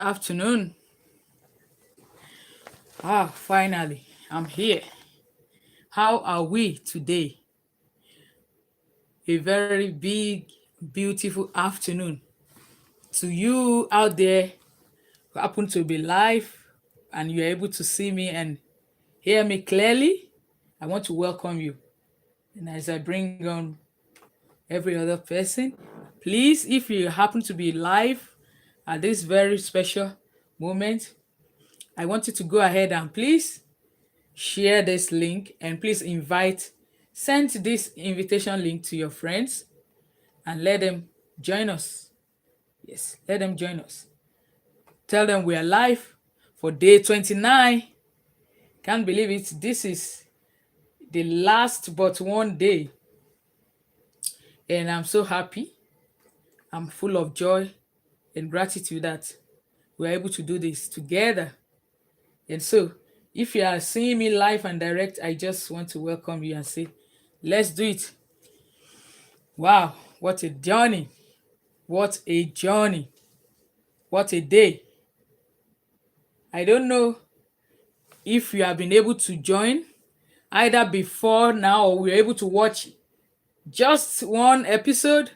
Afternoon. Finally, I'm here. How are we today? A very big, beautiful afternoon. To you out there who happen to be live and you're able to see me and hear me clearly, I want to welcome you. And as I bring on every other person, please, if you happen to be live at this very special moment, I want you to go ahead and please share this link and please send this invitation link to your friends and let them join us. Yes, let them join us. Tell them we are live for day 29. Can't believe it. This is the last but one day. And I'm so happy. I'm full of joy and gratitude that we're able to do this together. And so, if you are seeing me live and direct, I just want to welcome you and say, let's do it. Wow, what a journey. What a journey. What a day. I don't know if you have been able to join either before now or we're able to watch just one episode,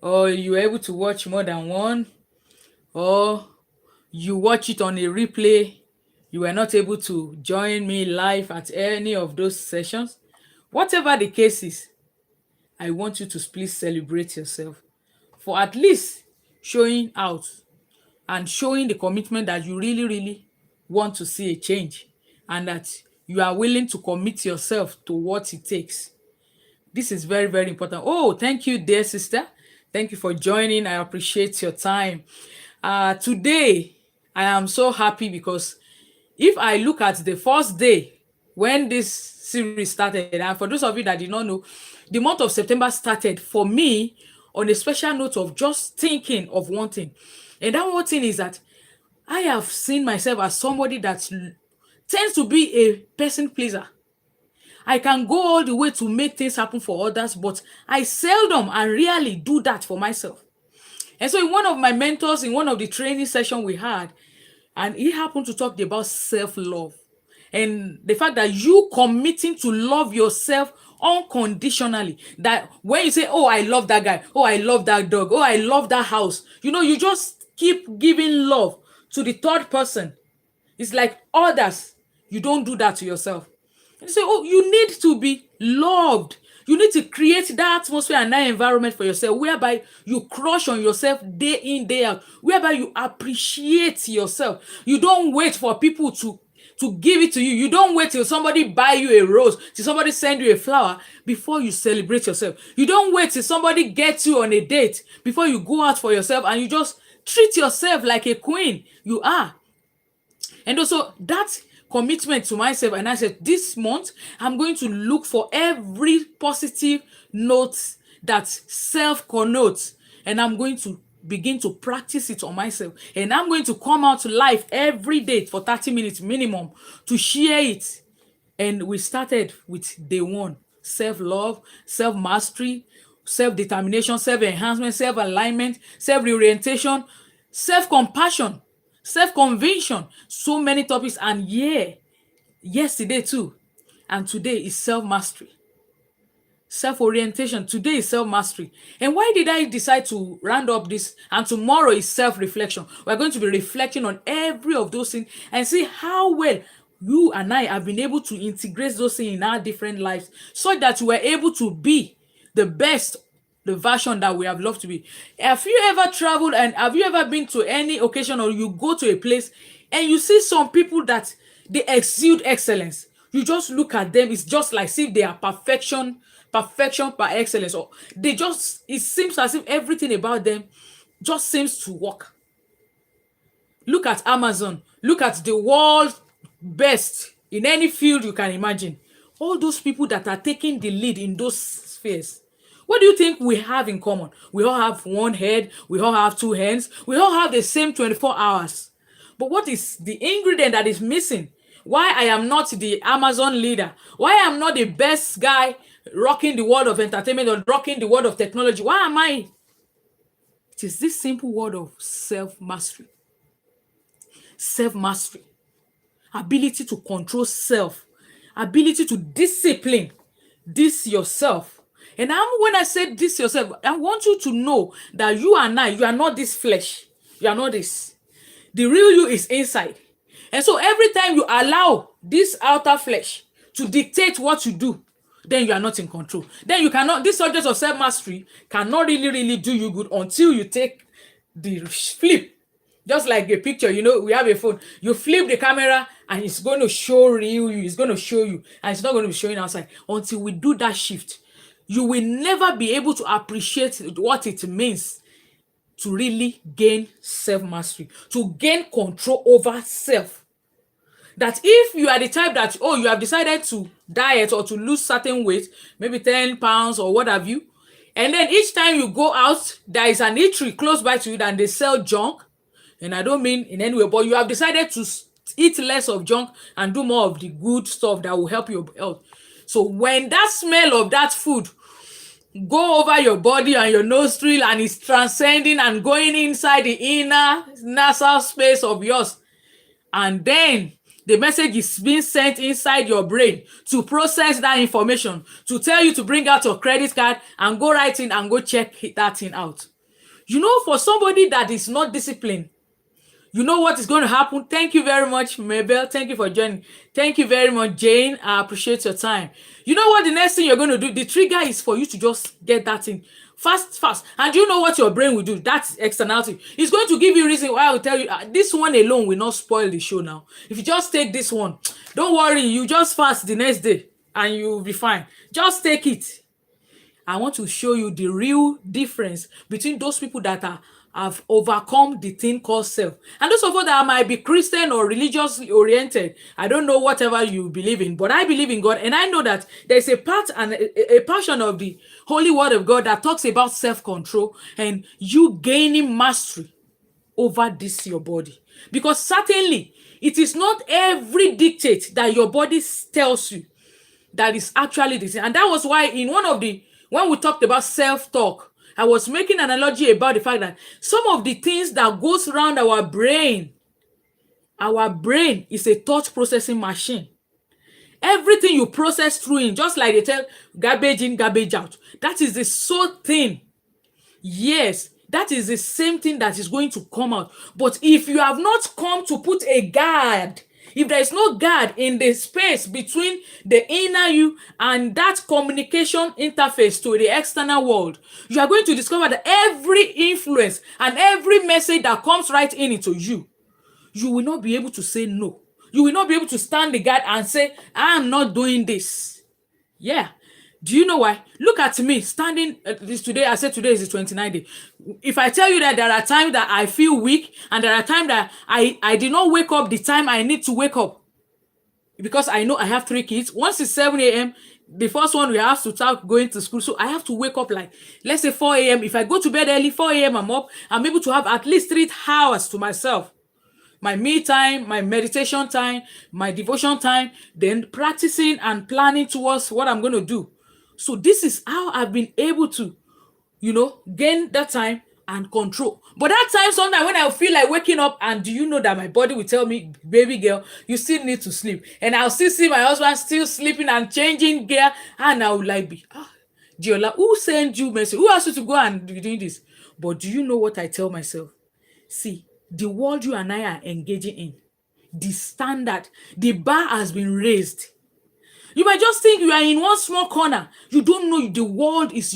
or you were able to watch more than one, or you watch it on a replay. You were not able to join me live at any of those sessions. Whatever the case is, I want you to please celebrate yourself for at least showing out and showing the commitment that you really, really want to see a change and that you are willing to commit yourself to what it takes. This is very, very important. Oh, thank you, dear sister. Thank you for joining. I appreciate your time. Today, I am so happy because if I look at the first day when this series started, and for those of you that did not know, the month of September started for me on a special note of just thinking of one thing. And that one thing is that I have seen myself as somebody that tends to be a person pleaser. I can go all the way to make things happen for others, but I seldom and rarely do that for myself. And so in one of my mentors, in one of the training session we had, and he happened to talk about self-love and the fact that you committing to love yourself unconditionally, that when you say, oh, I love that guy, oh, I love that dog, oh, I love that house, you just keep giving love to the third person. It's like others. You don't do that to yourself. And you say, oh, you need to be loved. You need to create that atmosphere and that environment for yourself whereby you crush on yourself day in, day out, whereby you appreciate yourself. You don't wait for people to give it to you. You don't wait till somebody buy you a rose, till somebody send you a flower before you celebrate yourself. You don't wait till somebody gets you on a date before you go out for yourself and you just treat yourself like a queen. You are. And also that commitment to myself, and I said, this month, I'm going to look for every positive note that self connotes, and I'm going to begin to practice it on myself. And I'm going to come out to life every day for 30 minutes minimum to share it. And we started with day one: self-love, self-mastery, self-determination, self-enhancement, self-alignment, self-reorientation, self-compassion, self-conviction, so many topics. And yeah, yesterday too, and today is self-mastery, self-orientation. Today is self-mastery. And why did I decide to round up this? And tomorrow is self-reflection. We're going to be reflecting on every of those things and see how well you and I have been able to integrate those things in our different lives so that we're able to be the best, the version that we have loved to be. Have you ever traveled and have you ever been to any occasion, or you go to a place and you see some people that they exude excellence? You just look at them, it's just like if they are perfection by excellence, or they just, it seems as if everything about them just seems to work. Look at Amazon, look at the world best in any field you can imagine. All those people that are taking the lead in those spheres, what do you think we have in common? We all have one head, we all have two hands, we all have the same 24 hours. But what is the ingredient that is missing? Why I am not the Amazon leader? Why I am not the best guy rocking the world of entertainment or rocking the world of technology? Why am I? It is this simple word of self-mastery. self-mastery, ability to control self, ability to discipline this yourself. And when I say this yourself, I want you to know that you are not this flesh. You are not this. The real you is inside. And so every time you allow this outer flesh to dictate what you do, then you are not in control. Then you cannot, this subject of self-mastery cannot really do you good until you take the flip. Just like a picture, we have a phone. You flip the camera and it's going to show real you. It's going to show you. And it's not going to be showing outside. Until we do that shift, you will never be able to appreciate what it means to really gain self-mastery, to gain control over self. That if you are the type that, you have decided to diet or to lose certain weight, maybe 10 pounds or what have you, and then each time you go out, there is an eatery close by to you and they sell junk, and I don't mean in any way, but you have decided to eat less of junk and do more of the good stuff that will help your health. So when that smell of that food go over your body and your nostril and it's transcending and going inside the inner nasal space of yours, and then the message is being sent inside your brain to process that information, to tell you to bring out your credit card and go right in and go check that thing out. For somebody that is not disciplined, you know what is going to happen. Thank you very much, Mabel. Thank you for joining. Thank you very much, Jane. I appreciate your time. You know what the next thing you're going to do? The trigger is for you to just get that thing fast. And you know what your brain will do? That's externality. It's going to give you a reason why I will tell you this one alone will not spoil the show now. If you just take this one, don't worry. You just fast the next day and you'll be fine. Just take it. I want to show you the real difference between those people that have overcome the thing called self, and those of us that might be Christian or religiously oriented. I don't know whatever you believe in, but I believe in God, and I know that there's a part and a portion of the Holy Word of God that talks about self-control and you gaining mastery over this your body. Because certainly it is not every dictate that your body tells you that is actually the thing. And that was why when we talked about self-talk, I was making an analogy about the fact that some of the things that goes around our brain is a thought processing machine. Everything you process through in, just like they tell garbage in, garbage out, that is the sole thing. Yes, that is the same thing that is going to come out. But if you have not come to put a guard, if there is no guard in the space between the inner you and that communication interface to the external world, you are going to discover that every influence and every message that comes right into you, you will not be able to say no. You will not be able to stand the guard and say, I am not doing this. Yeah. Do you know why? Look at me standing this today. I said today is the 29th day. If I tell you that there are times that I feel weak and there are times that I did not wake up the time I need to wake up, because I know I have 3 kids. Once it's 7 a.m., the first one we have to start going to school. So I have to wake up like, let's say 4 a.m. If I go to bed early, 4 a.m. I'm up. I'm able to have at least 3 hours to myself. My me time, my meditation time, my devotion time, then practicing and planning towards what I'm going to do. So this is how I've been able to, gain that time and control. But that time, sometimes when I feel like waking up, and do you know that my body will tell me, baby girl, you still need to sleep. And I'll still see my husband still sleeping and changing gear. And I will like Giola, who sent you message? Who asked you to go and be doing this? But do you know what I tell myself? See, the world you and I are engaging in, the standard, the bar has been raised. You might just think you are in one small corner. You don't know the world is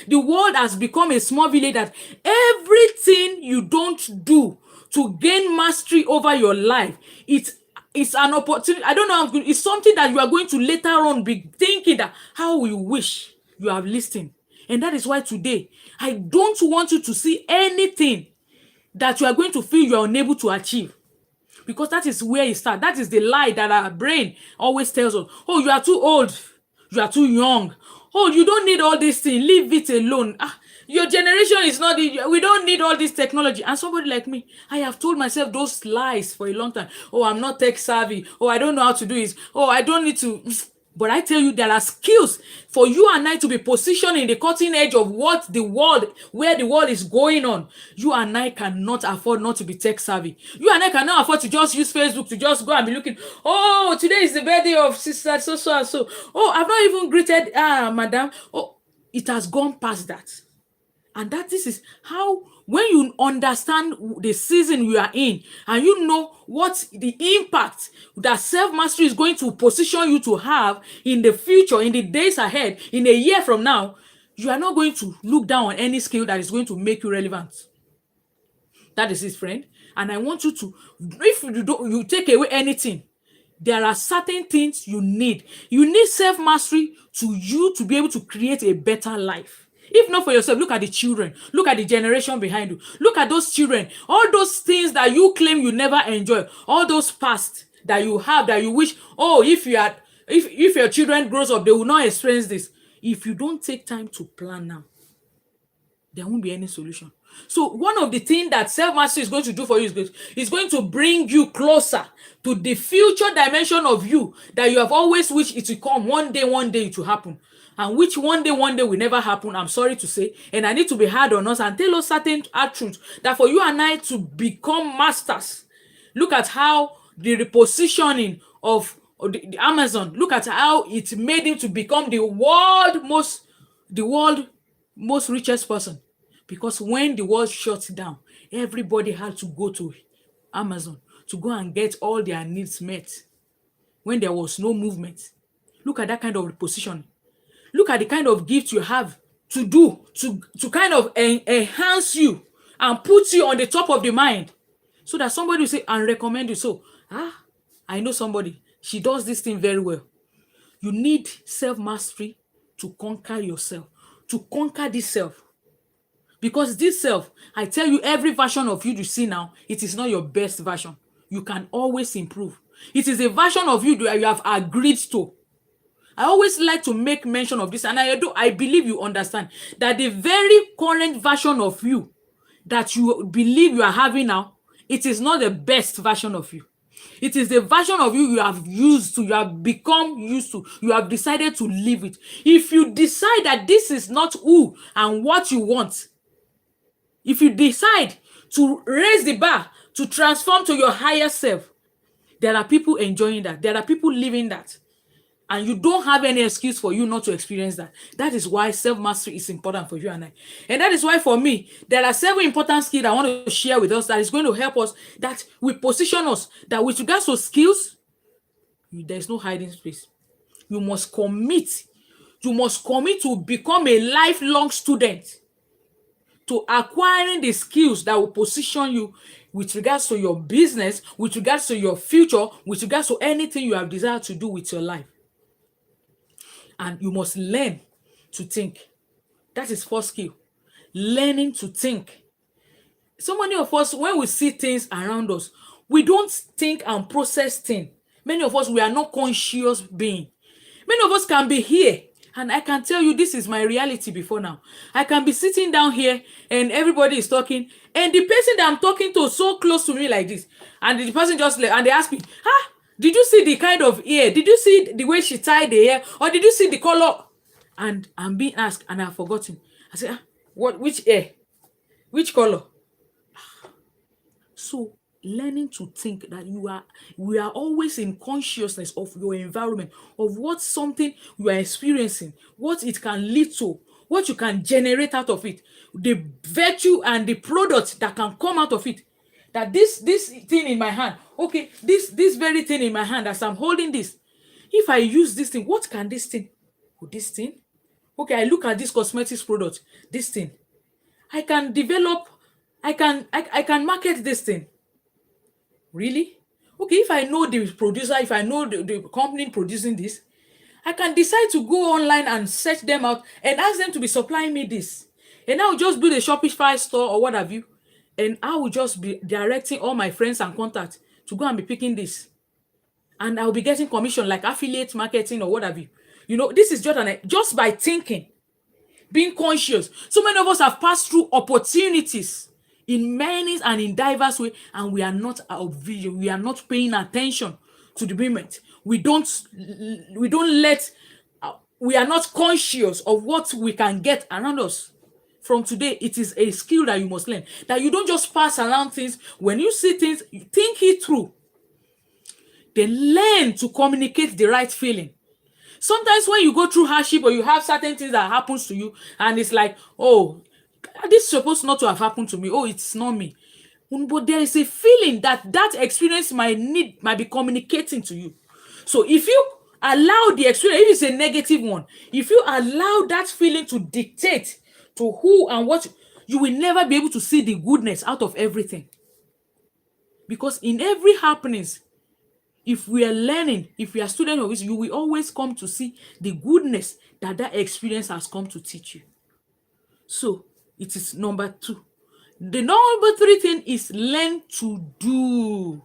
the world has become a small village that everything you don't do to gain mastery over your life, it's an opportunity. I don't know how good. It's something that you are going to later on be thinking that how you wish you have listened. And that is why today, I don't want you to see anything that you are going to feel you are unable to achieve. Because that is where it starts. That is the lie that our brain always tells us. Oh, you are too old. You are too young. Oh, you don't need all these things. Leave it alone. Your generation is not, we don't need all this technology. And somebody like me, I have told myself those lies for a long time. Oh, I'm not tech savvy. Oh, I don't know how to do it. Oh, I don't need to. But I tell you, there are skills for you and I to be positioned in the cutting edge of what the world, where the world is going on. You and I cannot afford not to be tech savvy. You and I cannot afford to just use Facebook to just go and be looking, oh, today is the birthday of sister so and so. Oh, I've not even greeted madam. Oh, it has gone past that. And that this is how, when you understand the season you are in and you know what the impact that self-mastery is going to position you to have in the future, in the days ahead, in a year from now, you are not going to look down on any skill that is going to make you relevant. That is it, friend. And I want you to, if you take away anything, there are certain things you need. You need self-mastery to you to be able to create a better life. If not for yourself, look at the children. Look at the generation behind you. Look at those children. All those things that you claim you never enjoy. All those past that you have that you wish, oh, if your children grows up, they will not experience this. If you don't take time to plan now, there won't be any solution. So one of the things that self-mastery is going to do for you is going to bring you closer to the future dimension of you that you have always wished it to come. One day it will happen. And which one day will never happen, I'm sorry to say. And I need to be hard on us and tell us certain truths that for you and I to become masters. Look at how the repositioning of the Amazon, look at how it made him to become the world most richest person. Because when the world shut down, everybody had to go to Amazon to go and get all their needs met. When there was no movement. Look at that kind of repositioning. Look at the kind of gift you have to do to kind of enhance you and put you on the top of the mind, so that somebody will say and recommend you. So, I know somebody, she does this thing very well. You need self-mastery to conquer yourself, to conquer this self. Because this self, I tell you, every version of you see now, it is not your best version. You can always improve. It is a version of you that you have agreed to. I always like to make mention of this, and I believe you understand that the very current version of you that you believe you are having now, it is not the best version of you. It is the version of you have used to, you have become used to, you have decided to live it. If you decide that this is not who and what you want, if you decide to raise the bar, to transform to your higher self, there are people enjoying that. There are people living that. And you don't have any excuse for you not to experience that. That is why self-mastery is important for you and I. And that is why for me, there are 7 important skills I want to share with us that is going to help us, that will position us, that with regards to skills, there's no hiding space. You must commit. You must commit to become a lifelong student, to acquiring the skills that will position you with regards to your business, with regards to your future, with regards to anything you have desired to do with your life. And you must learn to think. That is first skill. Learning to think. So many of us, when we see things around us, we don't think and process things. Many of us, we are not conscious being. Many of us can be here, and I can tell you this is my reality before now. I can be sitting down here and everybody is talking, and the person that I'm talking to is so close to me like this, and the person just and they ask me, did you see the kind of ear? Did you see the way she tied the hair? Or did you see the color? And I'm being asked and I've forgotten. I say, what? Which hair? Which color? So learning to think that we are always in consciousness of your environment, of what something you are experiencing, what it can lead to, what you can generate out of it, the virtue and the product that can come out of it. That this thing in my hand, okay, this very thing in my hand, as I'm holding this, if I use this thing, what can this thing? This thing? Okay, I look at this cosmetics product, this thing. I can develop, I can market this thing. Really? Okay, if I know the producer, if I know the company producing this, I can decide to go online and search them out and ask them to be supplying me this. And I'll just build a Shopify store or what have you. And I will just be directing all my friends and contacts to go and be picking this. And I'll be getting commission like affiliate marketing or what have you. You know, this is just by thinking, being conscious. So many of us have passed through opportunities in many and in diverse ways, and we are not out of vision. We are not paying attention to the moment. We don't let we are not conscious of what we can get around us. From today, it is a skill that you must learn. That you don't just pass around things. When you see things, you think it through. Then learn to communicate the right feeling. Sometimes when you go through hardship or you have certain things that happens to you, and it's like, oh, this is supposed not to have happened to me. Oh, it's not me. But there is a feeling that that experience might be communicating to you. So if you allow the experience, if it's a negative one, if you allow that feeling to dictate to who and what, you will never be able to see the goodness out of everything. Because in every happenings, if we are learning, if we are students of it, you will always come to see the goodness that that experience has come to teach you. So it is number 2. The number 3 thing is learn to do.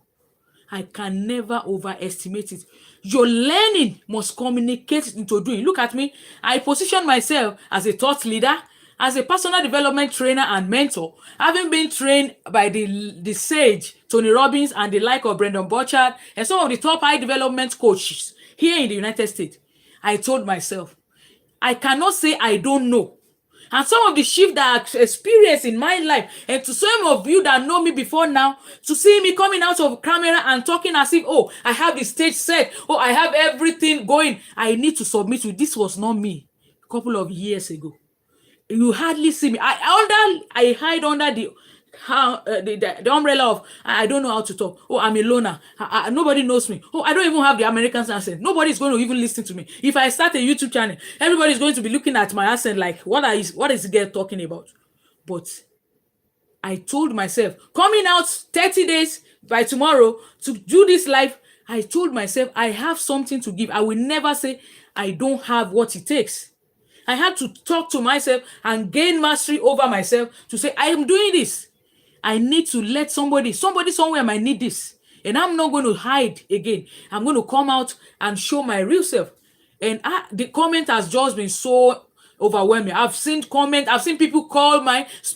I can never overestimate it. Your learning must communicate into doing. Look at me. I position myself as a thought leader, as a personal development trainer and mentor, having been trained by the sage Tony Robbins and the like of Brendan Burchard and some of the top high development coaches here in the United States. I told myself, I cannot say I don't know. And some of the shift that I've experienced in my life, and to some of you that know me before now, to see me coming out of camera and talking as if, oh, I have the stage set, oh, I have everything going, I need to submit to this was not me a couple of years ago. You hardly see me. I hide under the umbrella of I don't know how to talk. Oh, I'm a loner. Nobody knows me. Oh, I don't even have the American accent. Nobody's going to even listen to me. If I start a YouTube channel, everybody's going to be looking at my accent like, what is the girl talking about? But I told myself, coming out 30 days by tomorrow to do this live, I told myself I have something to give. I will never say I don't have what it takes. I had to talk to myself and gain mastery over myself to say, I am doing this. I need to let somebody somewhere might need this. And I'm not going to hide again. I'm going to come out and show my real self. And the comment has just been so overwhelming. I've seen people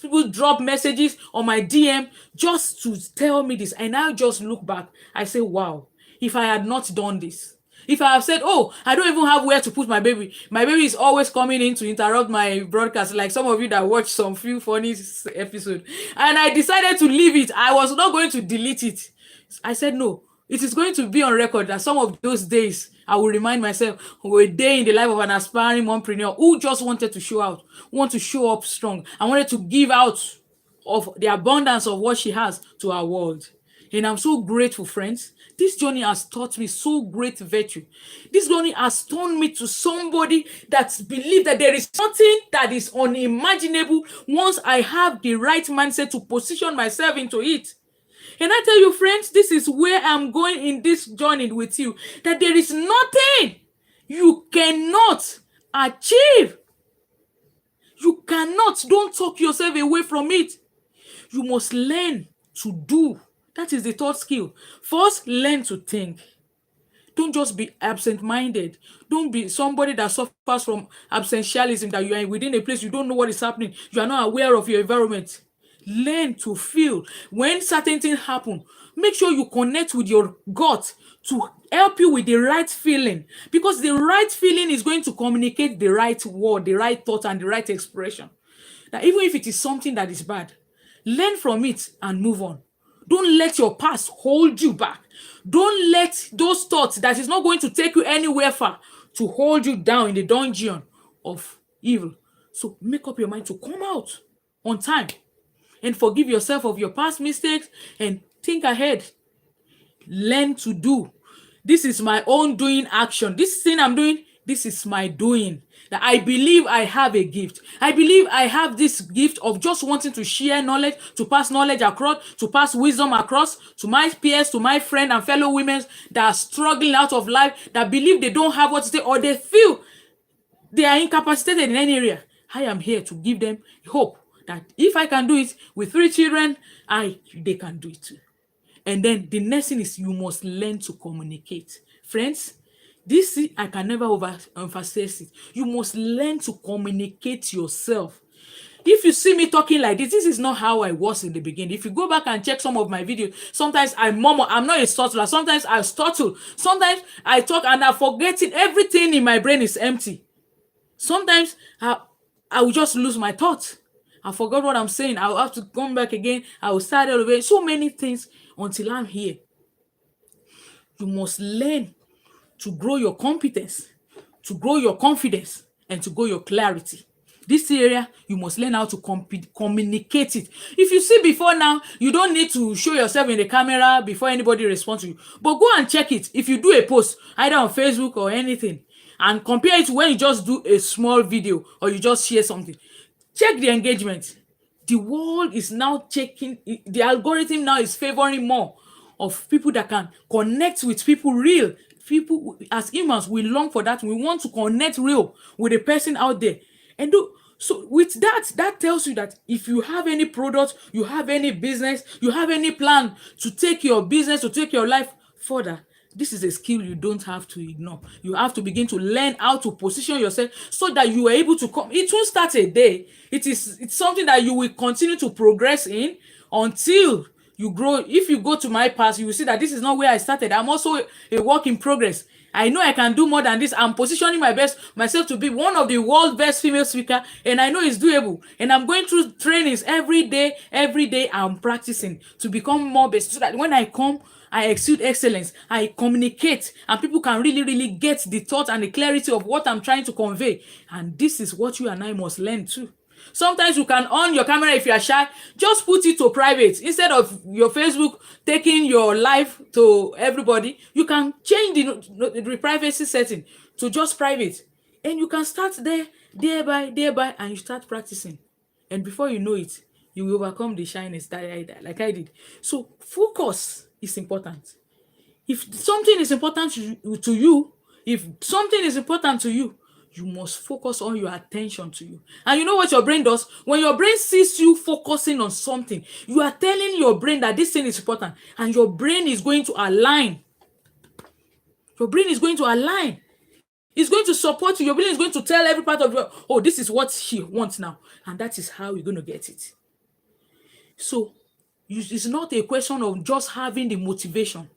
people drop messages on my DM just to tell me this. And I just look back. I say, wow, if I had not done this, if I have said, oh, I don't even have where to put my baby is always coming in to interrupt my broadcast, like some of you that watch some few funny episodes, and I decided to leave it. I was not going to delete it. I said, no, it is going to be on record that some of those days I will remind myself were a day in the life of an aspiring mompreneur who just wanted to show up strong. I wanted to give out of the abundance of what she has to our world. And I'm so grateful, friends. This journey has taught me so great virtue. This journey has turned me to somebody that believes that there is something that is unimaginable once I have the right mindset to position myself into it. And I tell you, friends, this is where I'm going in this journey with you, that there is nothing you cannot achieve. You cannot. Don't talk yourself away from it. You must learn to do. That is the third skill. First, learn to think. Don't just be absent-minded. Don't be somebody that suffers from absentialism, that you are within a place, you don't know what is happening. You are not aware of your environment. Learn to feel. When certain things happen, make sure you connect with your gut to help you with the right feeling. Because the right feeling is going to communicate the right word, the right thought, and the right expression. That even if it is something that is bad, learn from it and move on. Don't let your past hold you back. Don't let those thoughts that is not going to take you anywhere far to hold you down in the dungeon of evil. So make up your mind to come out on time and forgive yourself of your past mistakes and think ahead. Learn to do. This is my own doing action. This thing I'm doing, this is my doing. That I believe I have a gift. I believe I have this gift of just wanting to share knowledge, to pass knowledge across, to pass wisdom across to my peers, to my friend and fellow women that are struggling out of life, that believe they don't have what to say, or they feel they are incapacitated in any area. I am here to give them hope that if I can do it with 3 children, they can do it too. And then the next thing is you must learn to communicate. Friends, this I can never overemphasize it. You must learn to communicate yourself. If you see me talking like this is not how I was in the beginning. If you go back and check some of my videos, sometimes I murmur. I'm not a stutterer. Sometimes I stuttle. Sometimes I talk and I'm forgetting. Everything in my brain is empty. Sometimes I will just lose my thoughts. I forgot what I'm saying. I'll have to come back again. I will start all over. So many things until I'm here. You must learn to grow your competence, to grow your confidence, and to grow your clarity. This area, you must learn how to communicate it. If you see before now, you don't need to show yourself in the camera before anybody responds to you. But go and check it. If you do a post, either on Facebook or anything, and compare it to when you just do a small video or you just share something, check the engagement. The world is now checking, the algorithm now is favoring more of people that can connect with people real. People, as humans, we long for that. We want to connect real with a person out there. And so with that, that tells you that if you have any product, you have any business, you have any plan to take your business, to take your life further, this is a skill you don't have to ignore. You have to begin to learn how to position yourself so that you are able to come. It won't start a day. It's something that you will continue to progress in until you grow. If you go to my past, you will see that this is not where I started. I'm also a work in progress. I know I can do more than this. I'm positioning myself to be one of the world's best female speaker, and I know it's doable. And I'm going through trainings every day. Every day I'm practicing to become more best, so that when I come, I exude excellence. I communicate, and people can really, really get the thought and the clarity of what I'm trying to convey. And this is what you and I must learn too. Sometimes you can on your camera if you are shy, just put it to private. Instead of your Facebook taking your life to everybody, you can change the privacy setting to just private. And you can start there by, and you start practicing. And before you know it, you will overcome the shyness like I did. So focus is important. If something is important to you, if something is important to you, you must focus all your attention to you. And you know what your brain does? When your brain sees you focusing on something, you are telling your brain that this thing is important, and your brain is going to align. Your brain is going to align. It's going to support you. Your brain is going to tell every part of your, oh, this is what she wants now. And that is how you're going to get it. So it's not a question of just having the motivation.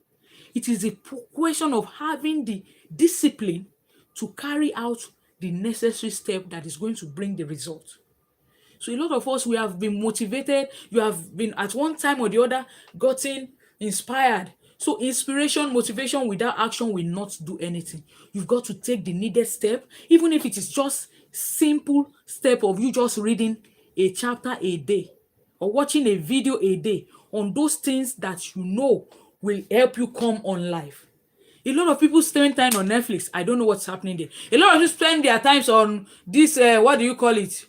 It is a question of having the discipline to carry out the necessary step that is going to bring the result. So a lot of us, we have been motivated. You have been at one time or the other gotten inspired. So inspiration, motivation without action will not do anything. You've got to take the needed step, even if it is just simple step of you just reading a chapter a day or watching a video a day on those things that you know will help you come on life. A lot of people spend time on Netflix. I don't know what's happening there. A lot of people spend their times on this, what do you call it?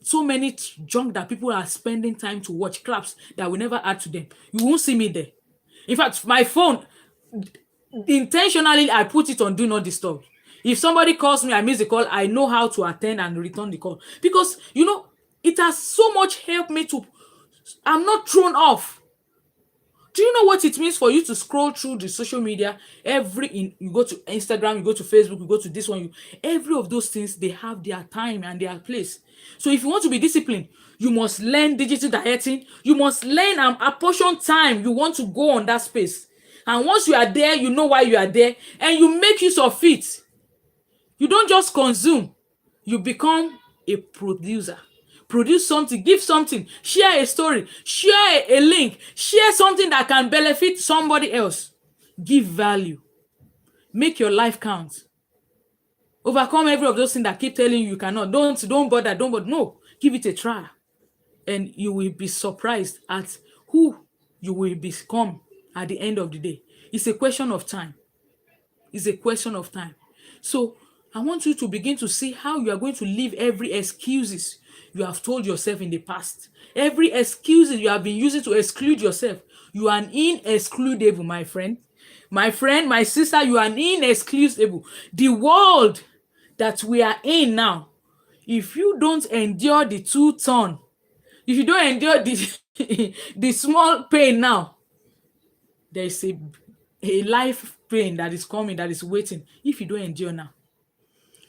So many junk that people are spending time to watch, claps that will never add to them. You won't see me there. In fact, my phone, intentionally, I put it on do not disturb. If somebody calls me, I miss the call, I know how to attend and return the call. Because, it has so much helped me I'm not thrown off. Do you know what it means for you to scroll through the social media? You go to Instagram, you go to Facebook, you go to this one, every of those things, they have their time and their place. So if you want to be disciplined, you must learn digital dieting. You must learn and apportion time you want to go on that space. And once you are there, you know why you are there, and you make use of it. You don't just consume, you become a producer. Produce something, give something, share a story, share a link, share something that can benefit somebody else. Give value. Make your life count. Overcome every of those things that keep telling you cannot. Don't bother. No, give it a try. And you will be surprised at who you will become at the end of the day. It's a question of time. It's a question of time. So I want you to begin to see how you are going to leave every excuses you have told yourself in the past. Every excuses you have been using to exclude yourself. You are inexcludable, my friend. My friend, my sister, you are inexcusable. The world that we are in now, if you don't endure the two-ton, if you don't endure the small pain now, there is a life pain that is coming, that is waiting, if you don't endure now.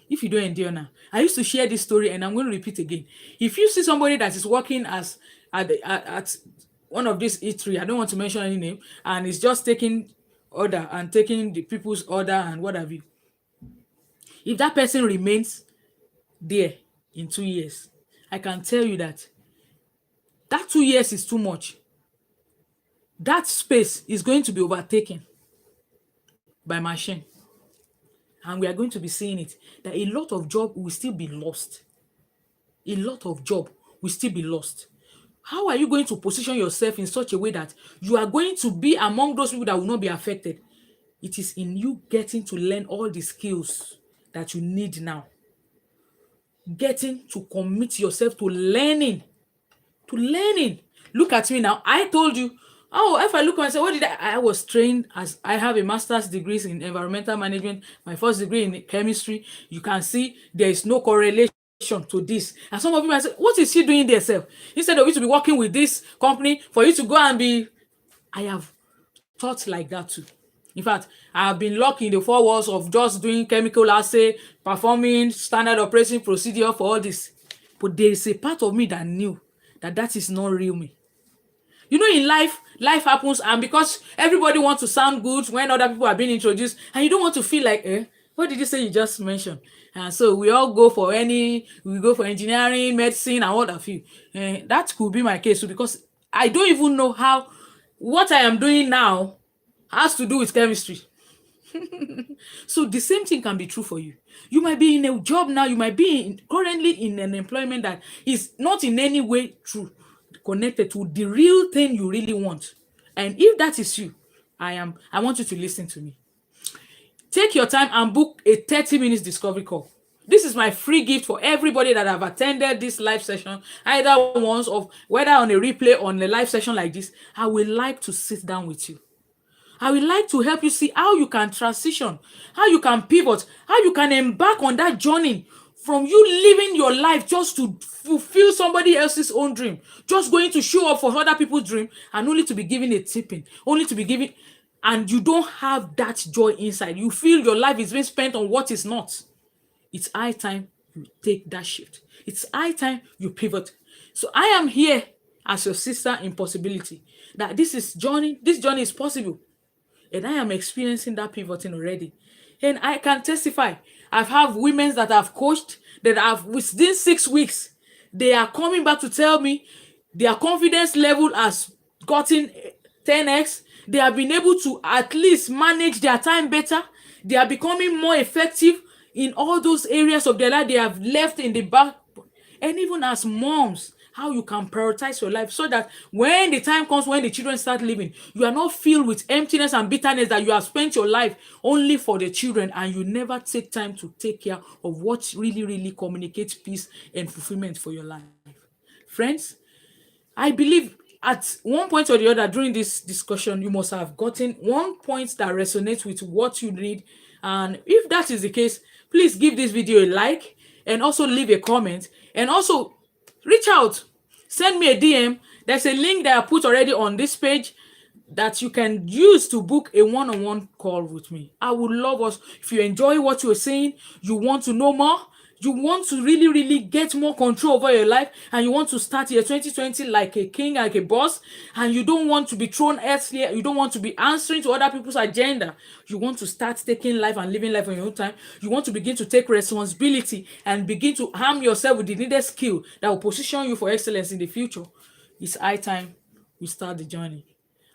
If you don't endure now, I used to share this story and I'm going to repeat again. If you see somebody that is working as at one of these eatery, I don't want to mention any name, and is just taking order and taking the people's order and what have you. If that person remains there in 2 years, I can tell you that that 2 years is too much. That space is going to be overtaken by machine. And we are going to be seeing it, that a lot of job will still be lost. A lot of job will still be lost. How are you going to position yourself in such a way that you are going to be among those people that will not be affected? It is in you getting to learn all the skills that you need now. Getting to commit yourself to learning. To learning. Look at me now. I told you. Oh, if I look and say, what did I was trained as I have a master's degree in environmental management, my first degree in chemistry. You can see there is no correlation to this. And some of you might say, what is she doing there, self? Instead of you to be working with this company, for you to go and be, I have thought like that too. In fact, I have been locked in the four walls of just doing chemical assay, performing standard operating procedure for all this. But there is a part of me that knew that that is not real me. You know, in life happens, and because everybody wants to sound good when other people are being introduced, and you don't want to feel like, what did you say you just mentioned? And so we all go for engineering, medicine, and what have you. That could be my case too, because I don't even know how what I am doing now has to do with chemistry. So the same thing can be true for you. You might be in a job now, you might be currently in an employment that is not in any way true, connected to the real thing you really want. And if that is you, I want you to listen to me. Take your time and book a 30 minutes discovery call. This is my free gift for everybody that have attended this live session, either once or whether on a replay or on a live session like this. I would like to sit down with you. I would like to help you see how you can transition, how you can pivot, how you can embark on that journey from you living your life just to fulfill somebody else's own dream, just going to show up for other people's dream and only to be given a tipping, only to be given, and you don't have that joy inside. You feel your life is being spent on what is not. It's high time you take that shift. It's high time you pivot. So I am here as your sister in possibility, that this journey is possible. And I am experiencing that pivoting already. And I can testify. I've had women that I've coached that have within 6 weeks, they are coming back to tell me their confidence level has gotten 10x. They have been able to at least manage their time better. They are becoming more effective in all those areas of their life they have left in the back. And even as moms, how you can prioritize your life so that when the time comes when the children start living, you are not filled with emptiness and bitterness that you have spent your life only for the children and you never take time to take care of what really communicates peace and fulfillment for your life. Friends, I believe at one point or the other during this discussion, you must have gotten one point that resonates with what you need. And if that is the case, please give this video a like and also leave a comment and also reach out, send me a DM. There's a link that I put already on this page that you can use to book a one-on-one call with me. I would love us. If you enjoy what you're saying, you want to know more, you want to really get more control over your life, and you want to start your 2020 like a king, like a boss, and you don't want to be thrown elsewhere, you don't want to be answering to other people's agenda, you want to start taking life and living life on your own time, you want to begin to take responsibility and begin to arm yourself with the needed skill that will position you for excellence in the future, it's high time we start the journey.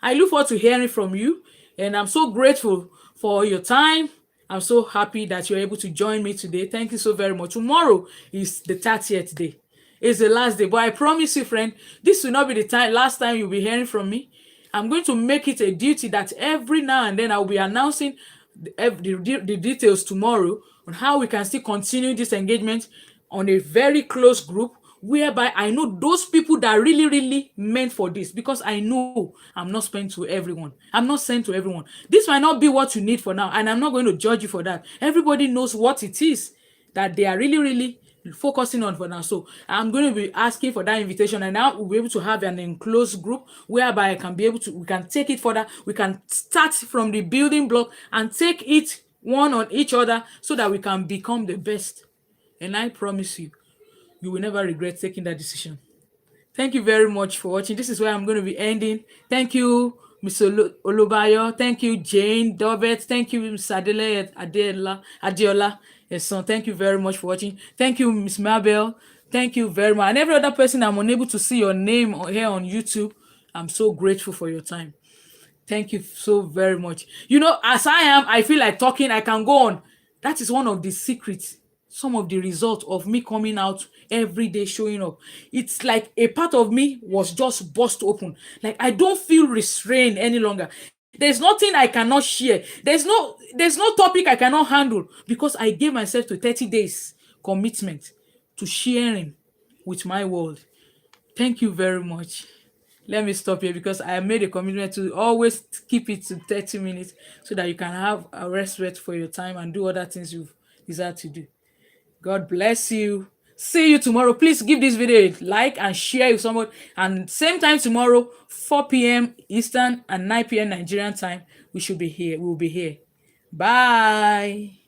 I look forward to hearing from you, and I'm so grateful for your time. I'm so happy that you're able to join me today. Thank you so very much. Tomorrow is the 30th day. It's the last day. But I promise you, friend, this will not be the last time you'll be hearing from me. I'm going to make it a duty that every now and then I'll be announcing the details tomorrow on how we can still continue this engagement on a very close group, whereby I know those people that really meant for this, because I know I'm not sent to everyone. I'm not sent to everyone. This might not be what you need for now, and I'm not going to judge you for that. Everybody knows what it is that they are really focusing on for now. So I'm going to be asking for that invitation, and now we'll be able to have an enclosed group whereby we can take it further. We can start from the building block and take it one on each other so that we can become the best. And I promise you, you will never regret taking that decision. Thank you very much for watching. This is where I'm going to be ending. Thank you, Mr. Olubayo. Thank you, Jane Dobbett. Thank you, Ms. Adele Adiola. Yes, son. Thank you very much for watching. Thank you, Miss Mabel. Thank you very much. And every other person I'm unable to see your name here on YouTube, I'm so grateful for your time. Thank you so very much. You know, as I am, I feel like talking, I can go on. That is one of the secrets, some of the results of me coming out every day, showing up. It's like a part of me was just burst open. Like I don't feel restrained any longer. There's nothing I cannot share. There's no topic I cannot handle because I gave myself to 30 days commitment to sharing with my world. Thank you very much. Let me stop here because I made a commitment to always keep it to 30 minutes so that you can have a respect for your time and do other things you desire to do. God bless you. See you tomorrow. Please give this video a like and share with someone. And same time tomorrow, 4 p.m. Eastern and 9 p.m. Nigerian time, we should be here. We will be here. Bye.